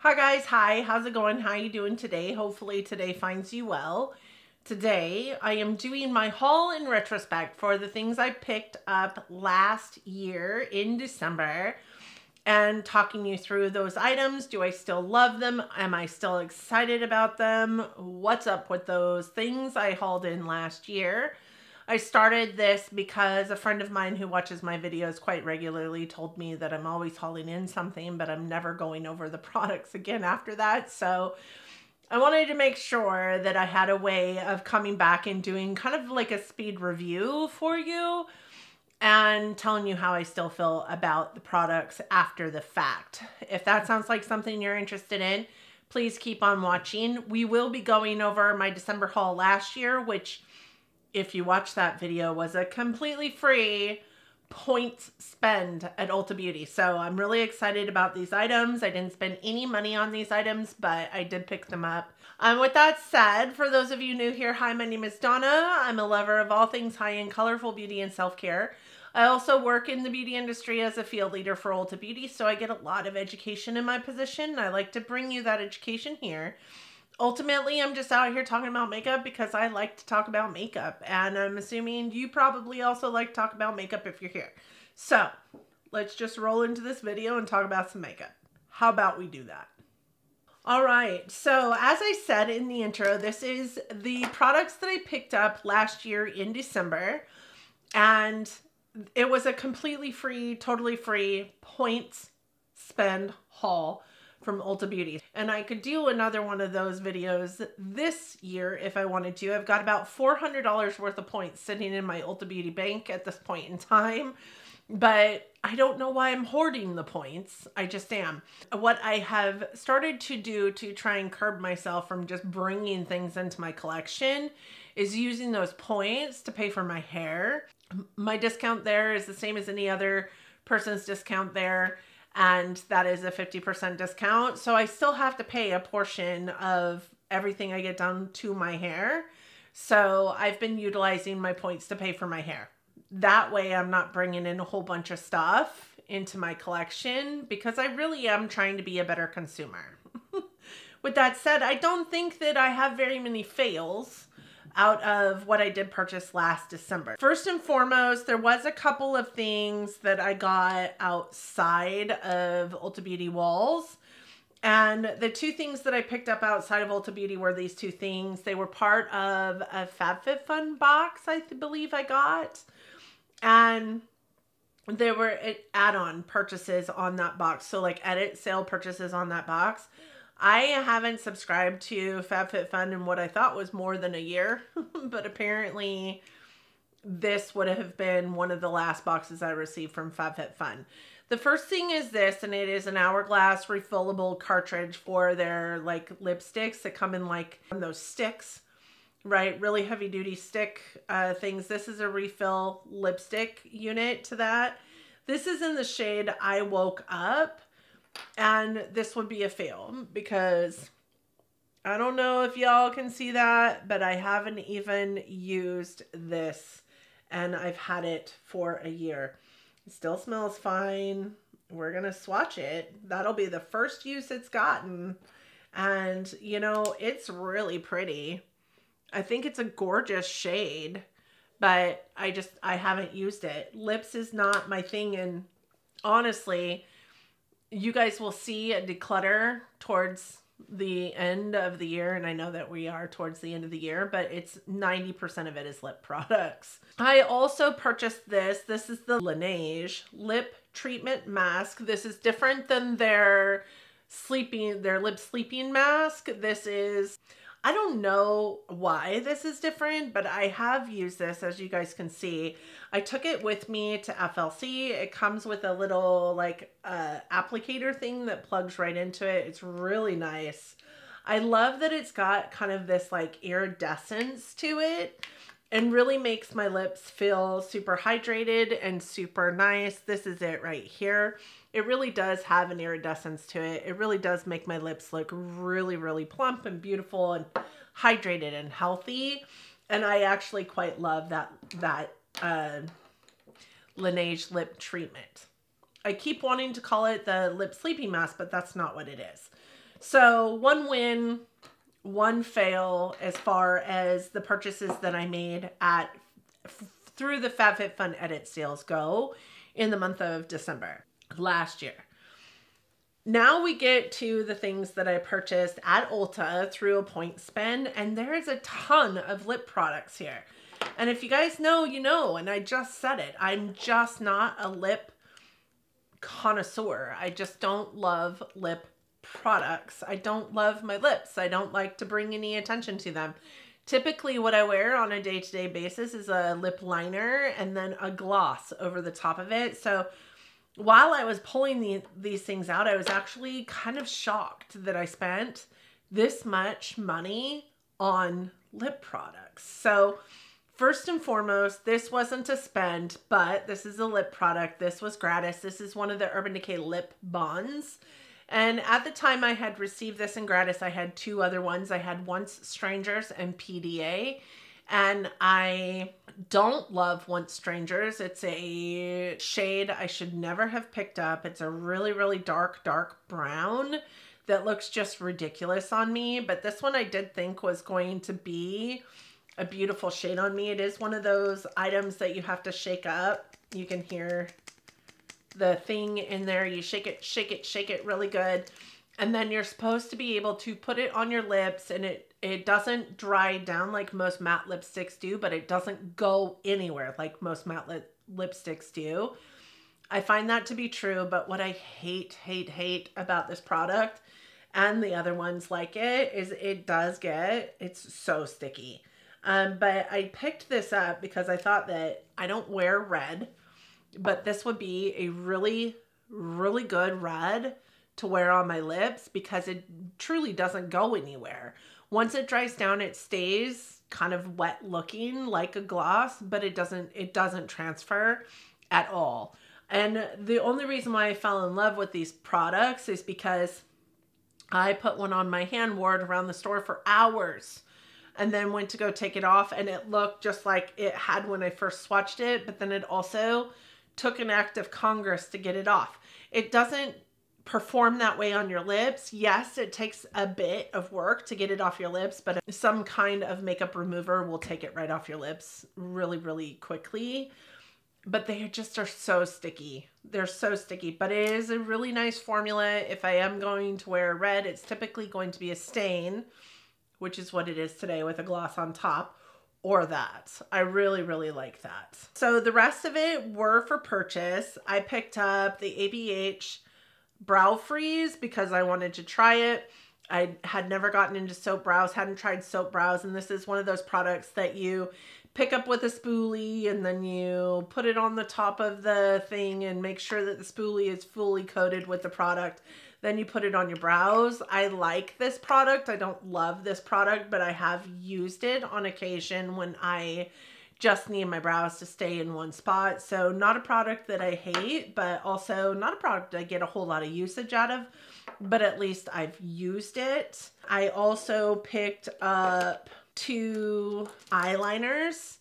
Hi guys, hi, how's it going? How you doing today? Hopefully today finds you well. Today I am doing my haul in retrospect for the things I picked up last year in December and talking you through those items. Do I still love them? Am I still excited about them? What's up with those things I hauled in last year? I started this because a friend of mine who watches my videos quite regularly told me that I'm always hauling in something, but I'm never going over the products again after that. So I wanted to make sure that I had a way of coming back and doing kind of like a speed review for you and telling you how I still feel about the products after the fact. If that sounds like something you're interested in, please keep on watching. We will be going over my December haul last year, which, if you watch that video, was a completely free points spend at Ulta Beauty. So I'm really excited about these items. I didn't spend any money on these items, but I did pick them up. With that said, for those of you new here, hi, my name is Donna. I'm a lover of all things high-end, colorful beauty and self-care. I also work in the beauty industry as a field leader for Ulta Beauty, so I get a lot of education in my position. I like to bring you that education here. Ultimately, I'm just out here talking about makeup because I like to talk about makeup. And I'm assuming you probably also like to talk about makeup if you're here. So let's just roll into this video and talk about some makeup. How about we do that? All right. So as I said in the intro, this is the products that I picked up last year in December. And it was a completely free, totally free points spend haul from Ulta Beauty. And I could do another one of those videos this year if I wanted to. I've got about $400 worth of points sitting in my Ulta Beauty bank at this point in time, but I don't know why I'm hoarding the points. I just am. What I have started to do to try and curb myself from just bringing things into my collection is using those points to pay for my hair. My discount there is the same as any other person's discount there, and that is a 50% discount. So I still have to pay a portion of everything I get done to my hair. So I've been utilizing my points to pay for my hair. That way I'm not bringing in a whole bunch of stuff into my collection because I really am trying to be a better consumer. With that said, I don't think that I have very many fails out of what I did purchase last December. First and foremost, there was a couple of things that I got outside of Ulta Beauty walls. And the two things that I picked up outside of Ulta Beauty were these two things. They were part of a FabFitFun box, I believe I got. And there were add-on purchases on that box. So like edit sale purchases on that box. I haven't subscribed to FabFitFun in what I thought was more than a year, but apparently this would have been one of the last boxes I received from FabFitFun. The first thing is this, and it is an hourglass refillable cartridge for their like lipsticks that come in like those sticks, right? Really heavy duty stick things. This is a refill lipstick unit to that. This is in the shade I Woke Up. And this would be a fail because I don't know if y'all can see that, but I haven't even used this and I've had it for a year. It still smells fine. We're going to swatch it. That'll be the first use it's gotten. And you know, it's really pretty. I think it's a gorgeous shade, but I haven't used it. Lips is not my thing. And honestly, you guys will see a declutter towards the end of the year. And I know that we are towards the end of the year, but it's 90% of it is lip products. I also purchased this. This is the Laneige Lip Treatment Mask. This is different than their lip sleeping mask. This is, I don't know why this is different, but I have used this, as you guys can see. I took it with me to FLC. It comes with a little like applicator thing that plugs right into it. It's really nice. I love that it's got kind of this like iridescence to it and really makes my lips feel super hydrated and super nice. This is it right here. It really does have an iridescence to it. It really does make my lips look really, really plump and beautiful and hydrated and healthy. And I actually quite love that Laneige lip treatment. I keep wanting to call it the lip sleeping mask, but that's not what it is. So one win, one fail as far as the purchases that I made through the FabFitFun edit sales go in the month of December last year. Now we get to the things that I purchased at Ulta through a point spend, and there's a ton of lip products here. And if you guys know, you know, and I just said it, I'm just not a lip connoisseur. I just don't love lip products. I don't love my lips. I don't like to bring any attention to them. Typically what I wear on a day-to-day basis is a lip liner and then a gloss over the top of it. So while I was pulling these things out, I was actually kind of shocked that I spent this much money on lip products. So first and foremost, this wasn't a spend, but this is a lip product. This was gratis. This is one of the Urban Decay lip bonds. And at the time I had received this in gratis, I had two other ones. I had Once Strangers and PDA. And I don't love Once Strangers. It's a shade I should never have picked up. It's a really, really dark, dark brown that looks just ridiculous on me. But this one I did think was going to be a beautiful shade on me. It is one of those items that you have to shake up. You can hear the thing in there. You shake it, shake it, shake it really good. And then you're supposed to be able to put it on your lips, and it doesn't dry down like most matte lipsticks do, but it doesn't go anywhere like most matte lipsticks do. I find that to be true, but what I hate about this product and the other ones like it is it's so sticky. But I picked this up because I thought that I don't wear red, but this would be a really, really good red to wear on my lips because it truly doesn't go anywhere. Once it dries down, it stays kind of wet looking like a gloss, but it doesn't transfer at all. And the only reason why I fell in love with these products is because I put one on my hand, wore it around the store for hours, and then went to go take it off, and it looked just like it had when I first swatched it, but then it also took an act of Congress to get it off. It doesn't perform that way on your lips. Yes, it takes a bit of work to get it off your lips, but some kind of makeup remover will take it right off your lips really, really quickly. But they just are so sticky. They're so sticky, but it is a really nice formula. If I am going to wear red, it's typically going to be a stain, which is what it is today with a gloss on top, or that. I really, really like that. So the rest of it were for purchase. I picked up the ABH Brow Freeze because I wanted to try it. I had never gotten into soap brows, hadn't tried soap brows, and this is one of those products that you pick up with a spoolie and then you put it on the top of the thing and make sure that the spoolie is fully coated with the product. Then you put it on your brows. I like this product. I don't love this product, but I have used it on occasion when I just need my brows to stay in one spot. So not a product that I hate, but also not a product I get a whole lot of usage out of, but at least I've used it. I also picked up 2 eyeliners.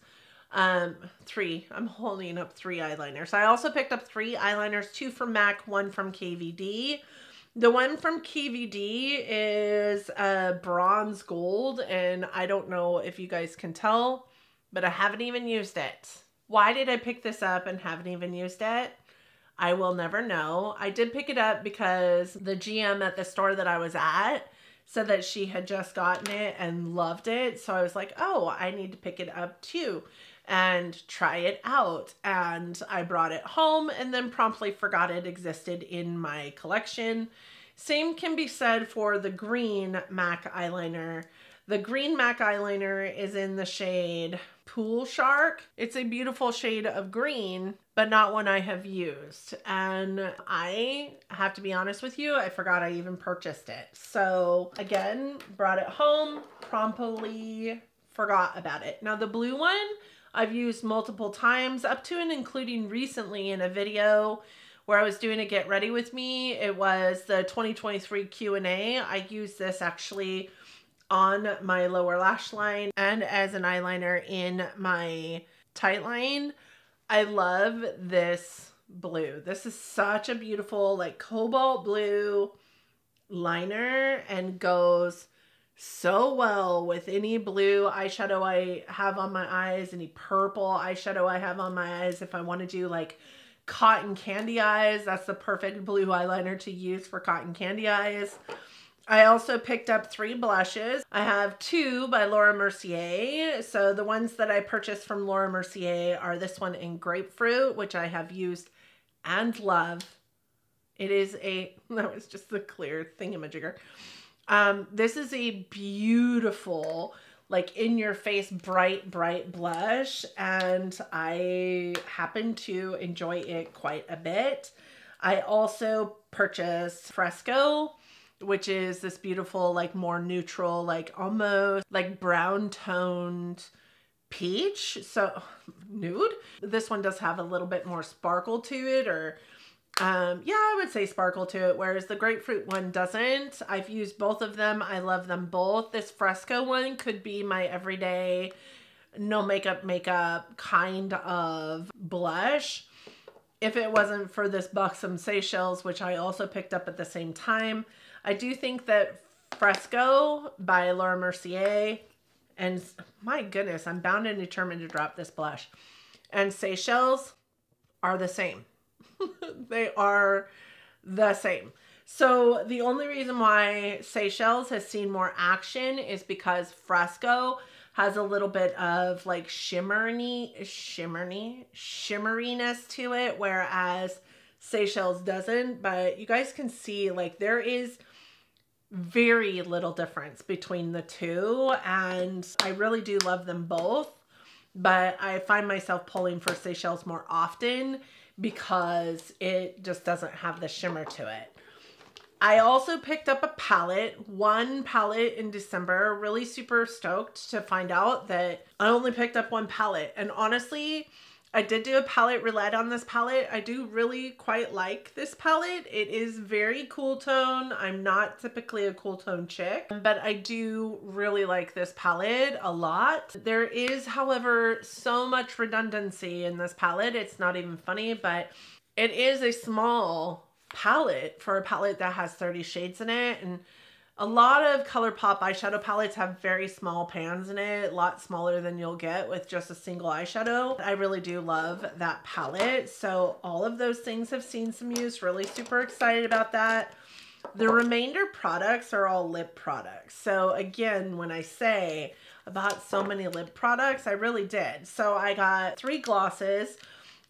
3. I'm holding up 3 eyeliners. I also picked up 3 eyeliners, 2 from MAC, 1 from KVD. The one from KVD is bronze gold, and I don't know if you guys can tell, but I haven't even used it. Why did I pick this up and haven't even used it? I will never know. I did pick it up because the GM at the store that I was at said that she had just gotten it and loved it. So I was like, oh, I need to pick it up too and try it out. And I brought it home and then promptly forgot it existed in my collection. Same can be said for the green MAC eyeliner. The green MAC eyeliner is in the shade Pool Shark. It's a beautiful shade of green, but not one I have used. And I have to be honest with you, I forgot I even purchased it. So again, brought it home, promptly forgot about it. Now the blue one I've used multiple times, up to and including recently in a video where I was doing a get ready with me. It was the 2023 Q&A. I used this actually on my lower lash line and as an eyeliner in my tight line. I love this blue. This is such a beautiful like cobalt blue liner and goes so well with any blue eyeshadow I have on my eyes, any purple eyeshadow I have on my eyes. If I want to do like cotton candy eyes, that's the perfect blue eyeliner to use for cotton candy eyes. I also picked up 3 blushes. I have 2 by Laura Mercier. So the ones that I purchased from Laura Mercier are this one in Grapefruit, which I have used and love. It is a, that was just the clear thingamajigger. This is a beautiful, like in your face, bright blush. And I happen to enjoy it quite a bit. I also purchased Fresco, which is this beautiful, like more neutral, like almost like brown toned peach. So nude. This one does have a little bit more sparkle to it, or yeah, I would say sparkle to it, whereas the grapefruit one doesn't. I've used both of them. I love them both. This Fresco one could be my everyday no makeup kind of blush if it wasn't for this Buxom Seychelles, which I also picked up at the same time. I do think that Fresco by Laura Mercier, and my goodness, I'm bound and determined to drop this blush, and Seychelles are the same. They are the same. So the only reason why Seychelles has seen more action is because Fresco has a little bit of like shimmeriness to it, whereas Seychelles doesn't. But you guys can see like there is very little difference between the two, and I really do love them both, but I find myself pulling for Seychelles more often because it just doesn't have the shimmer to it. I also picked up a palette, one palette in December. Really super stoked to find out that I only picked up one palette. And honestly, I did do a palette roulette on this palette. I do really quite like this palette. It is very cool tone. I'm not typically a cool tone chick, but I do really like this palette a lot. There is, however, so much redundancy in this palette. It's not even funny, but it is a small palette for a palette that has 30 shades in it. And a lot of ColourPop eyeshadow palettes have very small pans in it, a lot smaller than you'll get with just a single eyeshadow. I really do love that palette. So all of those things have seen some use. Really super excited about that. The remainder products are all lip products. So again, when I say I bought so many lip products, I really did. So I got 3 glosses.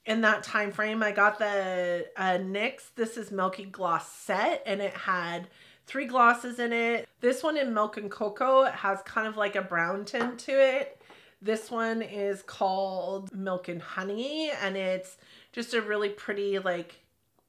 In that time frame, I got the NYX This Is Milky Gloss set, and it had 3 glosses in it. This one in Milk and Cocoa, it has kind of like a brown tint to it. This one is called Milk and Honey, and it's just a really pretty like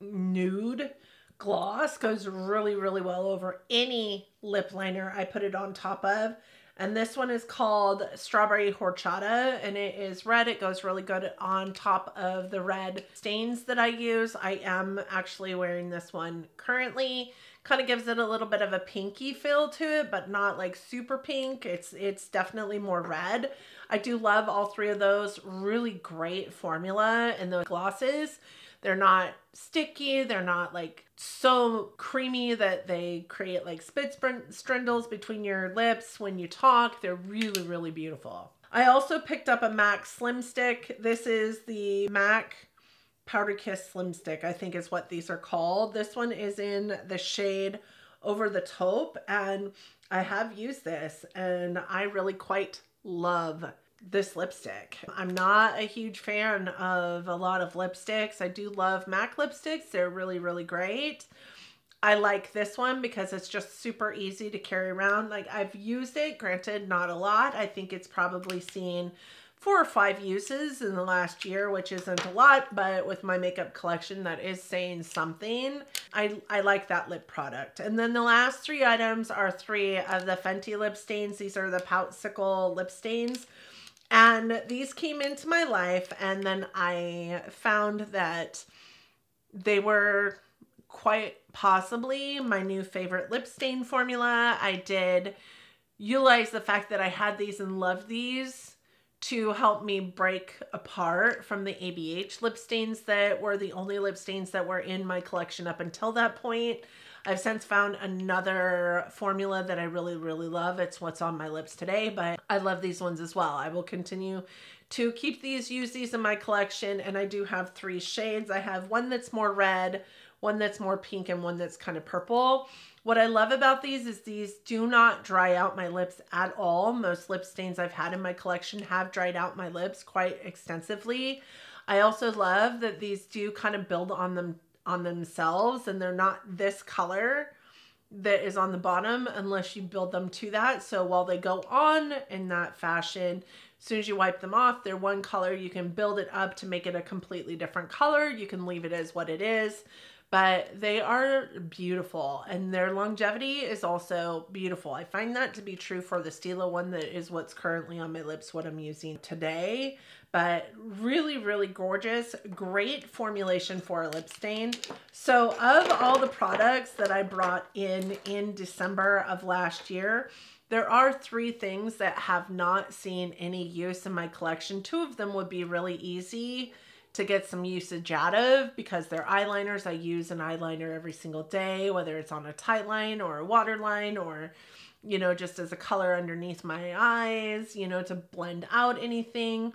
nude gloss. Goes really well over any lip liner I put it on top of. And this one is called Strawberry Horchata, and it is red. It goes really good on top of the red stains that I use. I am actually wearing this one currently. Kind of gives it a little bit of a pinky feel to it, but not like super pink. It's definitely more red. I do love all 3 of those. Really great formula in the glosses. They're not sticky. They're not like so creamy that they create like spit strindles between your lips when you talk. They're really beautiful. I also picked up a MAC Slim Stick. This is the MAC Powder Kiss Slim Stick, I think is what these are called. This one is in the shade Over the Taupe, and I have used this and I really quite love this lipstick. I'm not a huge fan of a lot of lipsticks. I do love MAC lipsticks. They're really great. I like this one because it's just super easy to carry around. Like I've used it, granted not a lot. I think it's probably seen 4 or 5 uses in the last year, which isn't a lot, but with my makeup collection, that is saying something. I like that lip product. And then the last 3 items are 3 of the Fenty lip stains. These are the Poutsicle lip stains. And these came into my life, and then I found that they were quite possibly my new favorite lip stain formula. I did utilize the fact that I had these and loved these to help me break apart from the ABH lip stains that were the only lip stains that were in my collection up until that point. I've since found another formula that I really, really love. It's what's on my lips today, but I love these ones as well. I will continue to keep these, use these in my collection, and I do have 3 shades. I have one that's more red, one that's more pink, and one that's kind of purple. What I love about these is these do not dry out my lips at all. Most lip stains I've had in my collection have dried out my lips quite extensively. I also love that these do kind of build on themselves, and they're not this color that is on the bottom unless you build them to that. So while they go on in that fashion, as soon as you wipe them off, they're one color. You can build it up to make it a completely different color. You can leave it as what it is, but they are beautiful, and their longevity is also beautiful. I find that to be true for the Stila one that is what's currently on my lips, what I'm using today. But really, really gorgeous. Great formulation for a lip stain. So of all the products that I brought in December of last year, there are 3 things that have not seen any use in my collection. 2 of them would be really easy to get some usage out of because they're eyeliners. I use an eyeliner every single day, whether it's on a tight line or a waterline or, you know, just as a color underneath my eyes, you know, to blend out anything,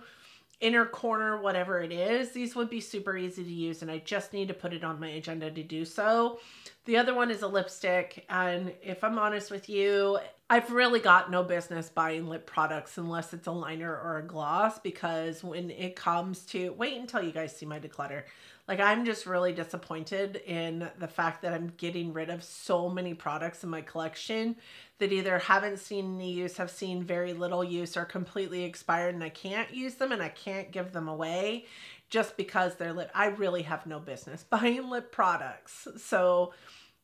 inner corner, whatever it is. These would be super easy to use, and I just need to put it on my agenda to do so. The other one is a lipstick, and if I'm honest with you, I've really got no business buying lip products unless it's a liner or a gloss, because when it comes to, wait until you guys see my declutter. Like, I'm just really disappointed in the fact that I'm getting rid of so many products in my collection that either haven't seen any use, have seen very little use, or completely expired, and I can't use them and I can't give them away just because they're lip. I really have no business buying lip products. So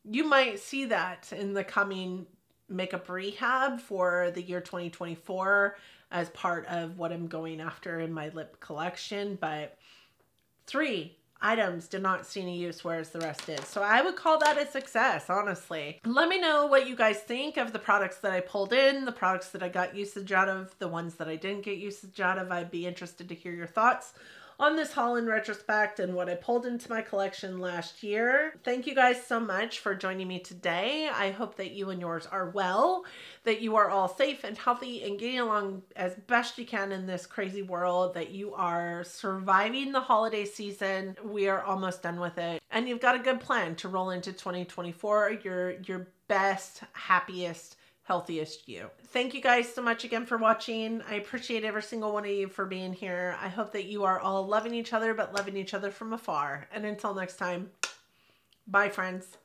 you might see that in the coming makeup rehab for the year 2024 as part of what I'm going after in my lip collection. But 3 items did not see any use, whereas the rest did. So I would call that a success, honestly. Let me know what you guys think of the products that I pulled in, the products that I got usage out of, the ones that I didn't get usage out of. I'd be interested to hear your thoughts on this haul in retrospect and what I pulled into my collection last year. Thank you guys so much for joining me today. I hope that you and yours are well, that you are all safe and healthy and getting along as best you can in this crazy world, that you are surviving the holiday season. We are almost done with it, and you've got a good plan to roll into 2024, your best, happiest, healthiest you. Thank you guys so much again for watching. I appreciate every single one of you for being here. I hope that you are all loving each other, but loving each other from afar. And until next time, bye friends.